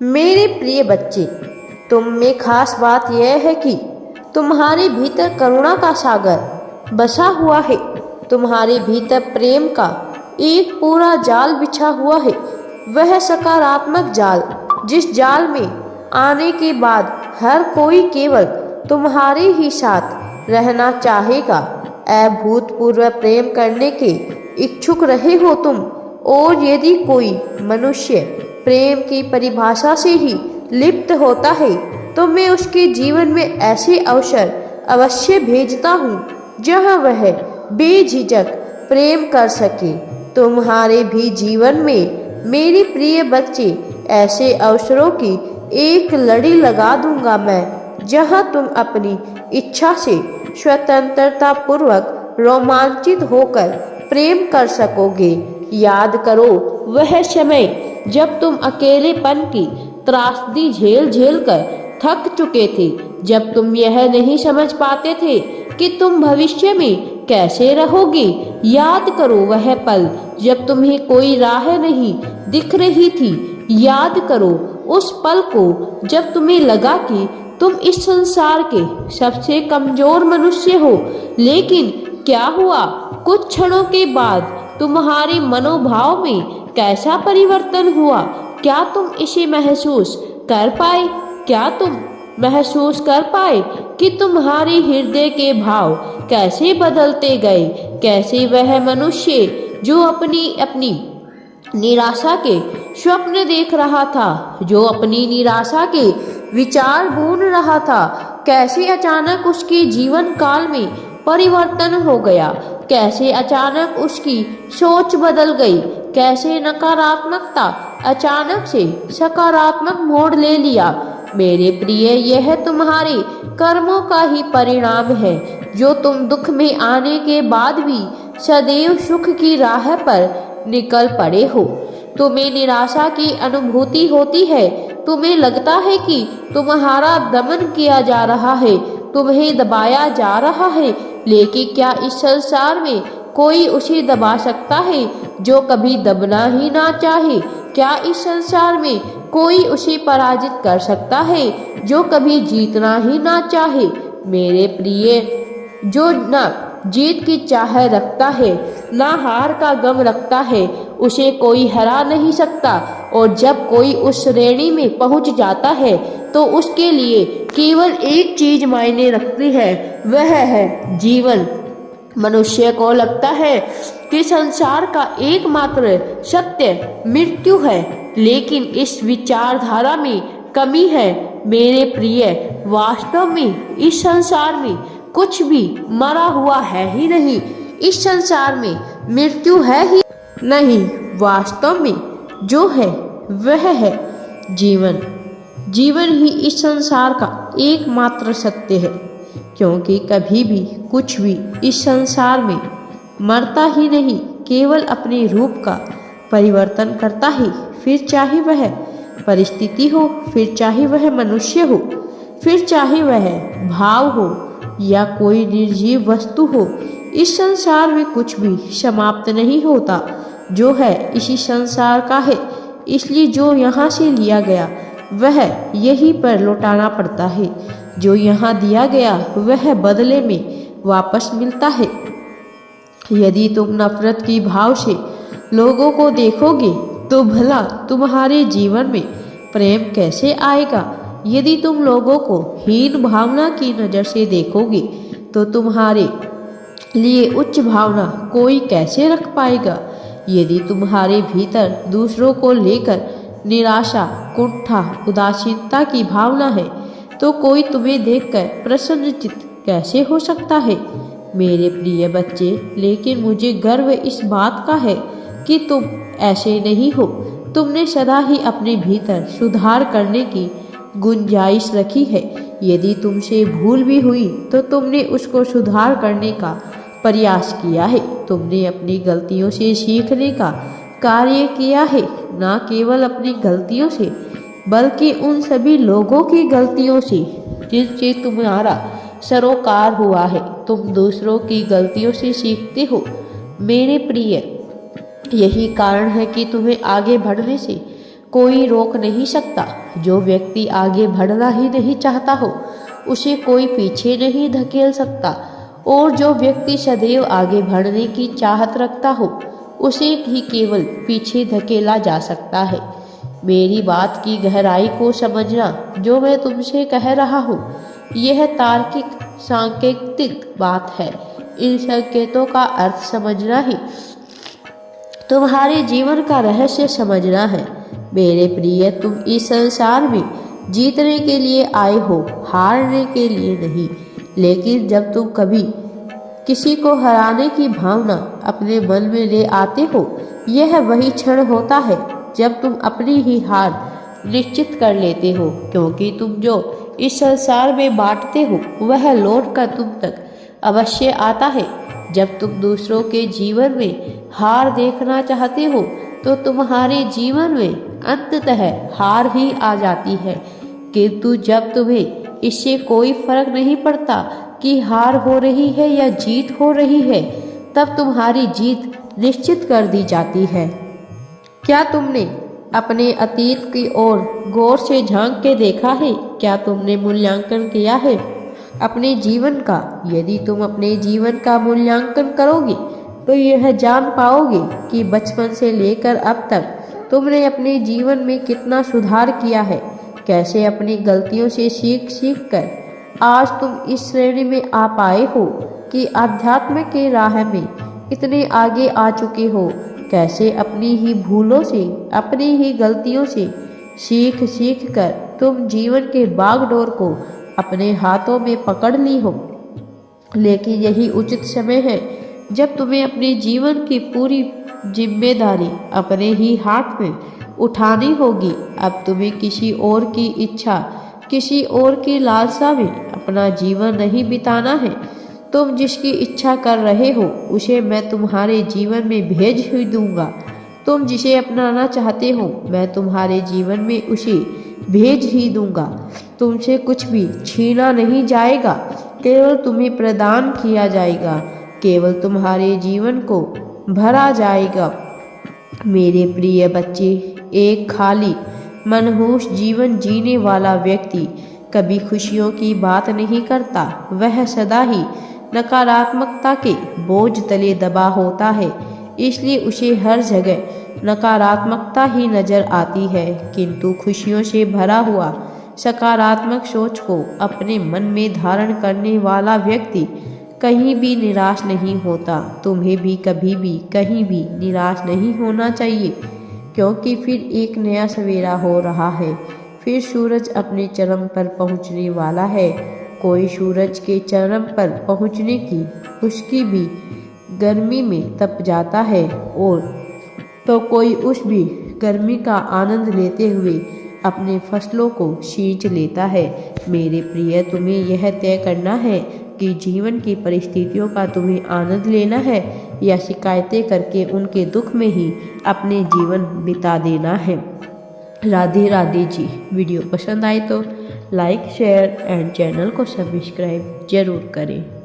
मेरे प्रिय बच्चे, तुम में खास बात यह है कि तुम्हारे भीतर करुणा का सागर बसा हुआ है। तुम्हारे भीतर प्रेम का एक पूरा जाल बिछा हुआ है। वह सकारात्मक जाल, जिस जाल में आने के बाद हर कोई केवल तुम्हारे ही साथ रहना चाहेगा। अभूतपूर्व प्रेम करने के इच्छुक रहे हो तुम, और यदि कोई मनुष्य प्रेम की परिभाषा से ही लिप्त होता है तो मैं उसके जीवन में ऐसे अवसर अवश्य भेजता हूँ जहाँ वह बेझिझक प्रेम कर सके। तुम्हारे भी जीवन में मेरे प्रिय बच्चे, ऐसे अवसरों की एक लड़ी लगा दूंगा मैं, जहाँ तुम अपनी इच्छा से स्वतंत्रता पूर्वक रोमांचित होकर प्रेम कर सकोगे। याद करो वह समय जब तुम अकेलेपन की त्रासदी झेल झेल कर थक चुके थे, जब तुम यह नहीं समझ पाते थे कि तुम भविष्य में कैसे रहोगे। याद करो वह पल जब तुम्हें कोई राह नहीं दिख रही थी। याद करो उस पल को जब तुम्हें लगा कि तुम इस संसार के सबसे कमजोर मनुष्य हो। लेकिन क्या हुआ? कुछ क्षणों के बाद तुम्हारे मनोभाव में कैसा परिवर्तन हुआ? क्या तुम इसे महसूस कर पाए? क्या तुम महसूस कर पाए कि तुम्हारे हृदय के भाव कैसे बदलते गए? कैसे वह मनुष्य जो अपनी अपनी निराशा के स्वप्न देख रहा था, जो अपनी निराशा के विचार बुन रहा था, कैसे अचानक उसके जीवन काल में परिवर्तन हो गया। कैसे अचानक उसकी सोच बदल गई। कैसे नकारात्मकता अचानक से सकारात्मक मोड़ ले लिया। मेरे प्रिय, यह तुम्हारे कर्मों का ही परिणाम है, जो तुम दुख में आने के बाद भी सदैव सुख की राह पर निकल पड़े हो। तुम्हें निराशा की अनुभूति होती है। तुम्हें लगता है कि तुम्हारा दमन किया जा रहा है, तुम्हें दबाया जा रहा है। लेकिन क्या इस संसार में कोई उसे दबा सकता है जो कभी दबना ही ना चाहे? क्या इस संसार में कोई उसे पराजित कर सकता है जो कभी जीतना ही ना चाहे? मेरे प्रिय, जो ना जीत की चाह रखता है, ना हार का गम रखता है, उसे कोई हरा नहीं सकता। और जब कोई उस श्रेणी में पहुंच जाता है तो उसके लिए केवल एक चीज मायने रखती है, वह है जीवन। मनुष्य को लगता है कि संसार का एकमात्र सत्य मृत्यु है, लेकिन इस विचारधारा में कमी है। मेरे प्रिय, वास्तव में इस संसार में कुछ भी मरा हुआ है ही नहीं। इस संसार में मृत्यु है ही नहीं। वास्तव में जो है वह है जीवन। जीवन ही इस संसार का एकमात्र सत्य है, क्योंकि कभी भी कुछ भी इस संसार में मरता ही नहीं, केवल अपने रूप का परिवर्तन करता है। फिर चाहे वह परिस्थिति हो, फिर चाहे वह मनुष्य हो, फिर चाहे वह भाव हो या कोई निर्जीव वस्तु हो, इस संसार में कुछ भी समाप्त नहीं होता। जो है इसी संसार का है, इसलिए जो यहाँ से लिया गया वह यहीं पर लौटाना पड़ता है। जो यहाँ दिया गया वह बदले में वापस मिलता है। यदि तुम नफरत की भाव से लोगों को देखोगे तो भला तुम्हारे जीवन में प्रेम कैसे आएगा? यदि तुम लोगों को हीन भावना की नज़र से देखोगे तो तुम्हारे लिए उच्च भावना कोई कैसे रख पाएगा? यदि तुम्हारे भीतर दूसरों को लेकर निराशा, कुंठा, उदासीनता की भावना है तो कोई तुम्हें देखकर प्रसन्नचित्त कैसे हो सकता है? मेरे प्रिय बच्चे, लेकिन मुझे गर्व इस बात का है कि तुम ऐसे नहीं हो। तुमने सदा ही अपने भीतर सुधार करने की गुंजाइश रखी है। यदि तुमसे भूल भी हुई तो तुमने उसको सुधार करने का प्रयास किया है। तुमने अपनी गलतियों से सीखने का कार्य किया है, न केवल अपनी गलतियों से बल्कि उन सभी लोगों की गलतियों से जिनसे तुम्हारा सरोकार हुआ है। तुम दूसरों की गलतियों से सीखते हो। मेरे प्रिय, यही कारण है कि तुम्हें आगे बढ़ने से कोई रोक नहीं सकता। जो व्यक्ति आगे बढ़ना ही नहीं चाहता हो उसे कोई पीछे नहीं धकेल सकता, और जो व्यक्ति सदैव आगे बढ़ने की चाहत रखता हो उसे ही केवल पीछे धकेला जा सकता है। मेरी बात की गहराई को समझना। जो मैं तुमसे कह रहा हूँ यह तार्किक सांकेतिक बात है। इन संकेतों का अर्थ समझना ही तुम्हारे जीवन का रहस्य समझना है। मेरे प्रिय, तुम इस संसार में जीतने के लिए आए हो, हारने के लिए नहीं। लेकिन जब तुम कभी किसी को हराने की भावना अपने मन में ले आते हो, यह वही क्षण होता है जब तुम अपनी ही हार निश्चित कर लेते हो, क्योंकि तुम जो इस संसार में बांटते हो वह लौट कर तुम तक अवश्य आता है। जब तुम दूसरों के जीवन में हार देखना चाहते हो तो तुम्हारे जीवन में अंततः हार ही आ जाती है। किंतु जब तुम्हें इससे कोई फर्क नहीं पड़ता कि हार हो रही है या जीत हो रही है, तब तुम्हारी जीत निश्चित कर दी जाती है। क्या तुमने अपने अतीत की ओर गौर से झांक के देखा है? क्या तुमने मूल्यांकन किया है अपने जीवन का? यदि तुम अपने जीवन का मूल्यांकन करोगे तो यह जान पाओगे कि बचपन से लेकर अब तक तुमने अपने जीवन में कितना सुधार किया है, कैसे अपनी गलतियों से सीख कर आज तुम इस श्रेणी में आ पाए हो कि आध्यात्म के राह में इतने आगे आ चुके हो, कैसे अपनी ही भूलों से, अपनी ही गलतियों से सीख कर तुम जीवन के बागडोर को अपने हाथों में पकड़ ली हो। लेकिन यही उचित समय है जब तुम्हें अपने जीवन की पूरी जिम्मेदारी अपने ही हाथ में उठानी होगी। अब तुम्हें किसी और की इच्छा, किसी और की लालसा में अपना जीवन नहीं बिताना है। तुम जिसकी इच्छा कर रहे हो उसे मैं तुम्हारे जीवन में भेज ही दूंगा। तुम जिसे अपनाना चाहते हो मैं तुम्हारे जीवन में उसे भेज ही दूंगा। तुमसे कुछ भी छीना नहीं जाएगा, केवल तुम्हें प्रदान किया जाएगा, केवल तुम्हारे जीवन को भरा जाएगा। मेरे प्रिय बच्चे, एक खाली मनहूस जीवन जीने वाला व्यक्ति कभी खुशियों की बात नहीं करता। वह सदा ही नकारात्मकता के बोझ तले दबा होता है, इसलिए उसे हर जगह नकारात्मकता ही नजर आती है। किंतु खुशियों से भरा हुआ सकारात्मक सोच को अपने मन में धारण करने वाला व्यक्ति कहीं भी निराश नहीं होता। तुम्हें भी कभी भी कहीं भी निराश नहीं होना चाहिए, क्योंकि फिर एक नया सवेरा हो रहा है। फिर सूरज अपने चरम पर पहुंचने वाला है। कोई सूरज के चरम पर पहुंचने की उसकी भी गर्मी में तप जाता है, और तो कोई उस भी गर्मी का आनंद लेते हुए अपने फसलों को सींच लेता है। मेरे प्रिय, तुम्हें यह तय करना है कि जीवन की परिस्थितियों का तुम्हें आनंद लेना है या शिकायतें करके उनके दुख में ही अपने जीवन बिता देना है। राधे राधे जी। वीडियो पसंद आए तो लाइक, शेयर एंड चैनल को सब्सक्राइब जरूर करें।